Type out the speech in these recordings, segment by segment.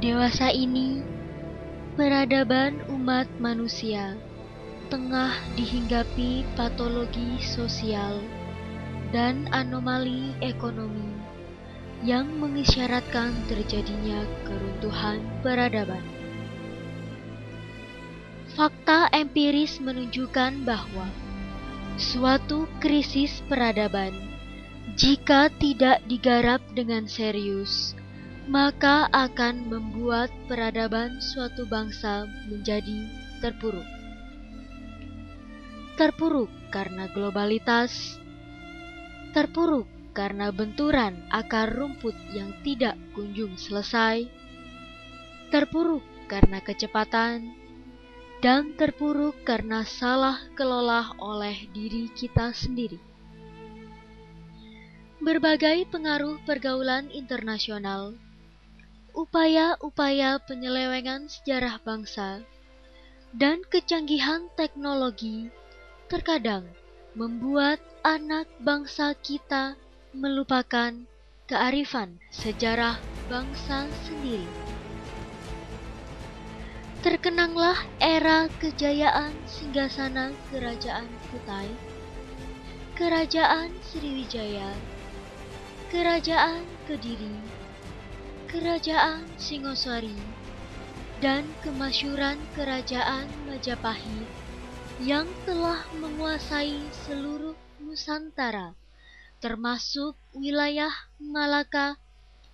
Dewasa ini, peradaban umat manusia tengah dihinggapi patologi sosial dan anomali ekonomi yang mengisyaratkan terjadinya keruntuhan peradaban. Fakta empiris menunjukkan bahwa suatu krisis peradaban, jika tidak digarap dengan serius, maka akan membuat peradaban suatu bangsa menjadi terpuruk. Terpuruk karena globalitas, terpuruk karena benturan akar rumput yang tidak kunjung selesai, terpuruk karena kecepatan, dan terpuruk karena salah kelola oleh diri kita sendiri. Berbagai pengaruh pergaulan internasional, upaya-upaya penyelewengan sejarah bangsa, dan kecanggihan teknologi terkadang membuat anak bangsa kita melupakan kearifan sejarah bangsa sendiri. Terkenanglah era kejayaan singgasana Kerajaan Kutai, Kerajaan Sriwijaya, Kerajaan Kediri, Kerajaan Singosari, dan kemasyhuran Kerajaan Majapahit yang telah menguasai seluruh Nusantara, termasuk wilayah Malaka,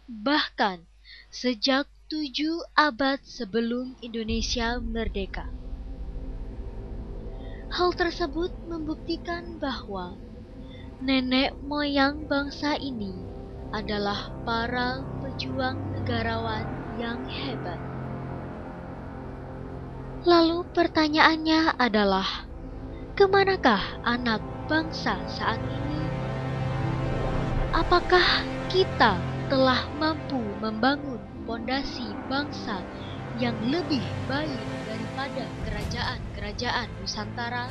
bahkan sejak 7 abad sebelum Indonesia merdeka. Hal tersebut membuktikan bahwa nenek moyang bangsa ini adalah para pejuang negarawan yang hebat. Lalu pertanyaannya adalah, kemanakah anak bangsa saat ini? Apakah kita telah mampu membangun fondasi bangsa yang lebih baik daripada kerajaan-kerajaan Nusantara?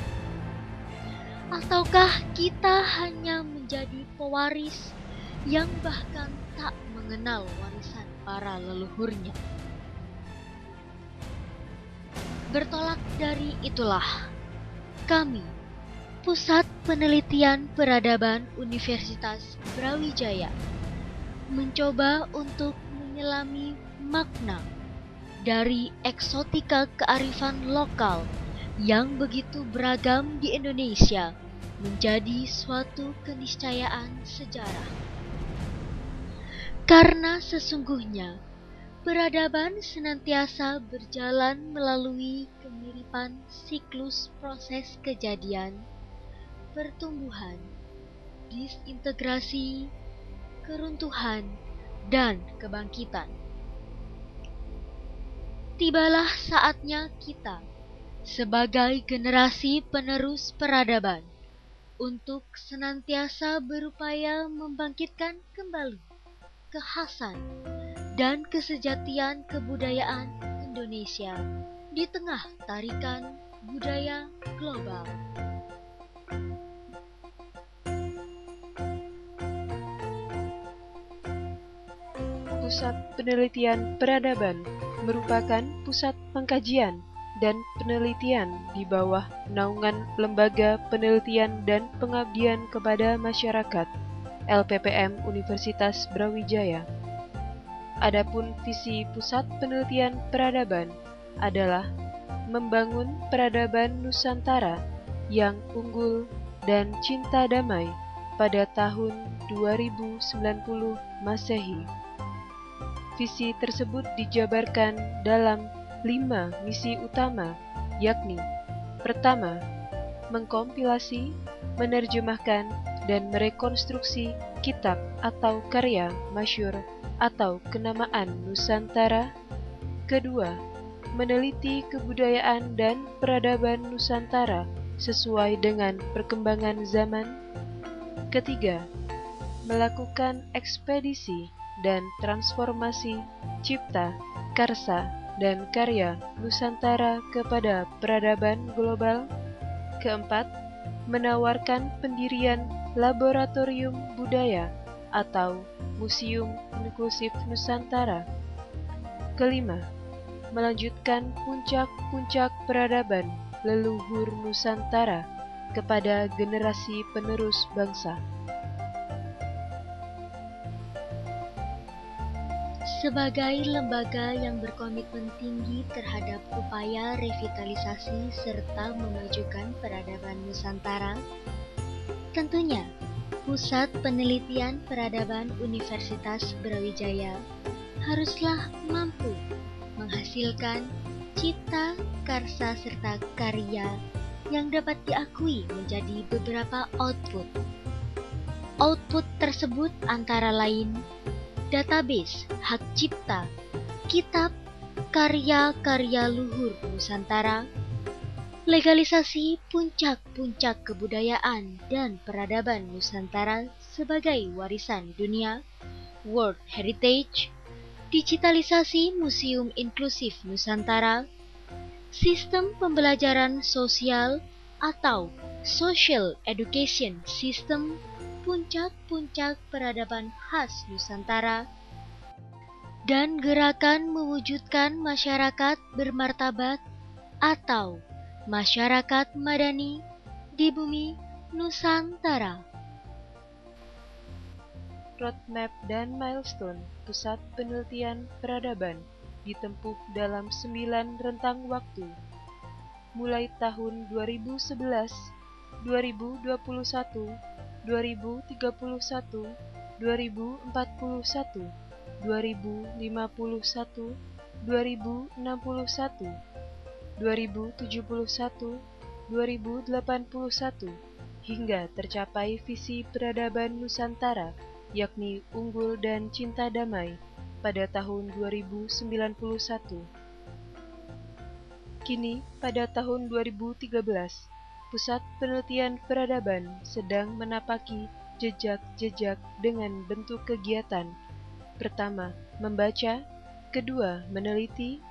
Ataukah kita hanya menjadi pewaris yang bahkan tak mengenal warisan para leluhurnya? Bertolak dari itulah, kami, Pusat Penelitian Peradaban Universitas Brawijaya, mencoba untuk menyelami makna dari eksotika kearifan lokal yang begitu beragam di Indonesia menjadi suatu keniscayaan sejarah. Karena sesungguhnya peradaban senantiasa berjalan melalui kemiripan siklus proses kejadian, pertumbuhan, disintegrasi, keruntuhan, dan kebangkitan. Tibalah saatnya kita, sebagai generasi penerus peradaban, untuk senantiasa berupaya membangkitkan kembali kekhasan dan kesejatian kebudayaan Indonesia di tengah tarikan budaya global. Pusat Penelitian Peradaban merupakan pusat pengkajian dan penelitian di bawah naungan Lembaga Penelitian dan Pengabdian kepada Masyarakat LPPM Universitas Brawijaya. Adapun visi Pusat Penelitian Peradaban adalah membangun peradaban Nusantara yang unggul dan cinta damai pada tahun 2090 Masehi. Visi tersebut dijabarkan dalam 5 misi utama, yakni: pertama, mengkompilasi, menerjemahkan, dan merekonstruksi kitab atau karya masyhur atau kenamaan Nusantara. Kedua, meneliti kebudayaan dan peradaban Nusantara sesuai dengan perkembangan zaman. Ketiga, melakukan ekspedisi dan transformasi cipta, karsa, dan karya Nusantara kepada peradaban global. Keempat, menawarkan pendirian laboratorium budaya atau Museum Inklusif Nusantara. Kelima, melanjutkan puncak-puncak peradaban leluhur Nusantara kepada generasi penerus bangsa. Sebagai lembaga yang berkomitmen tinggi terhadap upaya revitalisasi serta memajukan peradaban Nusantara, tentunya Pusat Penelitian Peradaban Universitas Brawijaya haruslah mampu menghasilkan cipta, karsa, serta karya yang dapat diakui menjadi beberapa output. Output tersebut antara lain database hak cipta, kitab karya-karya luhur Nusantara, legalisasi puncak-puncak kebudayaan dan peradaban Nusantara sebagai warisan dunia, World Heritage, digitalisasi Museum Inklusif Nusantara, sistem pembelajaran sosial atau Social Education System, puncak-puncak peradaban khas Nusantara, dan gerakan mewujudkan masyarakat bermartabat atau masyarakat madani di bumi Nusantara. Roadmap dan milestone Pusat Penelitian Peradaban ditempuh dalam 9 rentang waktu, mulai tahun 2011, 2021, 2031, 2041, 2051, 2061, 2071, 2081, hingga tercapai visi peradaban Nusantara, yakni unggul dan cinta damai pada tahun 2091. Kini, pada tahun 2013, Pusat Penelitian Peradaban sedang menapaki jejak-jejak dengan bentuk kegiatan. Pertama, membaca, kedua, meneliti,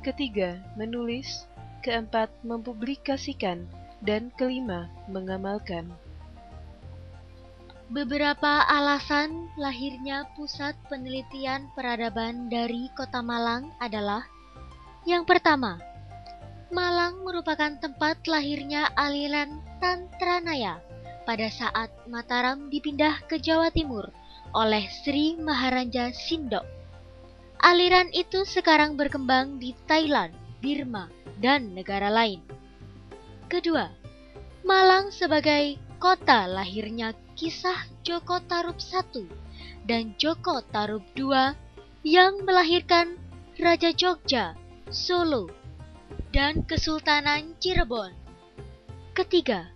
ketiga, menulis, keempat, mempublikasikan, dan kelima, mengamalkan. Beberapa alasan lahirnya Pusat Penelitian Peradaban dari Kota Malang adalah: yang pertama, Malang merupakan tempat lahirnya aliran Tantranaya pada saat Mataram dipindah ke Jawa Timur oleh Sri Maharaja Sindok. Aliran itu sekarang berkembang di Thailand, Burma, dan negara lain. Kedua, Malang sebagai kota lahirnya kisah Joko Tarub I dan Joko Tarub II yang melahirkan Raja Jogja, Solo, dan Kesultanan Cirebon. Ketiga,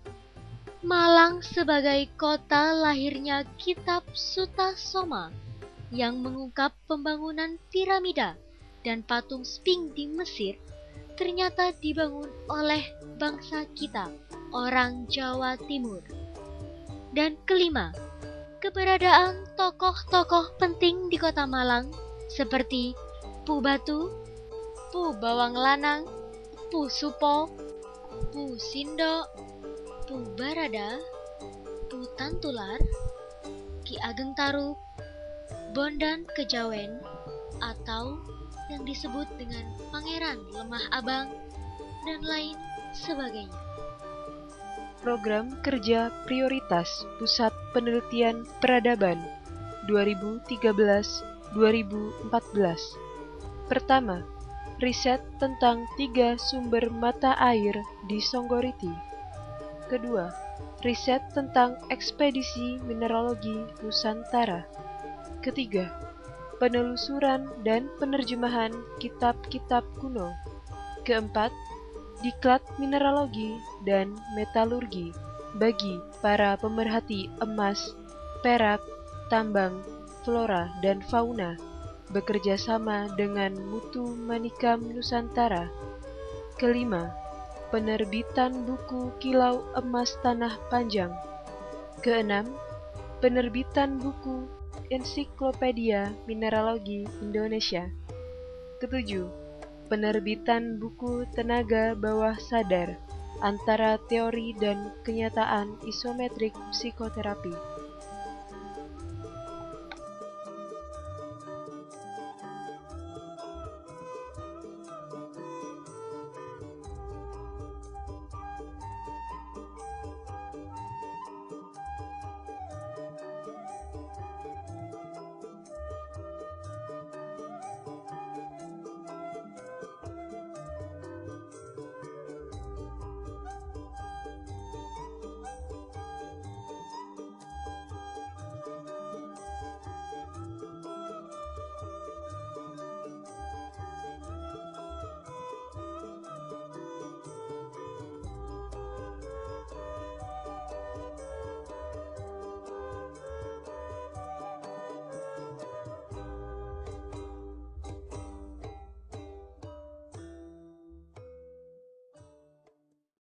Malang sebagai kota lahirnya kitab Sutasoma yang mengungkap pembangunan piramida dan patung Sphinx di Mesir ternyata dibangun oleh bangsa kita, orang Jawa Timur. Dan kelima, keberadaan tokoh-tokoh penting di kota Malang seperti Pu Batu, Pu Bawang Lanang, Pu Supo, Pu Sindo, Pu Barada, Pu Tantular, Ki Ageng Tarub, Bondan Kejawen, atau yang disebut dengan Pangeran Lemah Abang, dan lain sebagainya. Program Kerja Prioritas Pusat Penelitian Peradaban 2013-2014. Pertama, riset tentang 3 sumber mata air di Songgoriti. Kedua, riset tentang ekspedisi mineralogi Nusantara. Ketiga, penelusuran dan penerjemahan kitab-kitab kuno. Keempat, diklat mineralogi dan metalurgi bagi para pemerhati emas, perak, tambang, flora, dan fauna, bekerja sama dengan Mutu Manikam Nusantara. Kelima, penerbitan buku Kilau Emas Tanah Panjang. Keenam, penerbitan buku Ensiklopedia Mineralogi Indonesia. Ketujuh, penerbitan buku Tenaga Bawah Sadar, Antara Teori dan Kenyataan Isometrik Psikoterapi.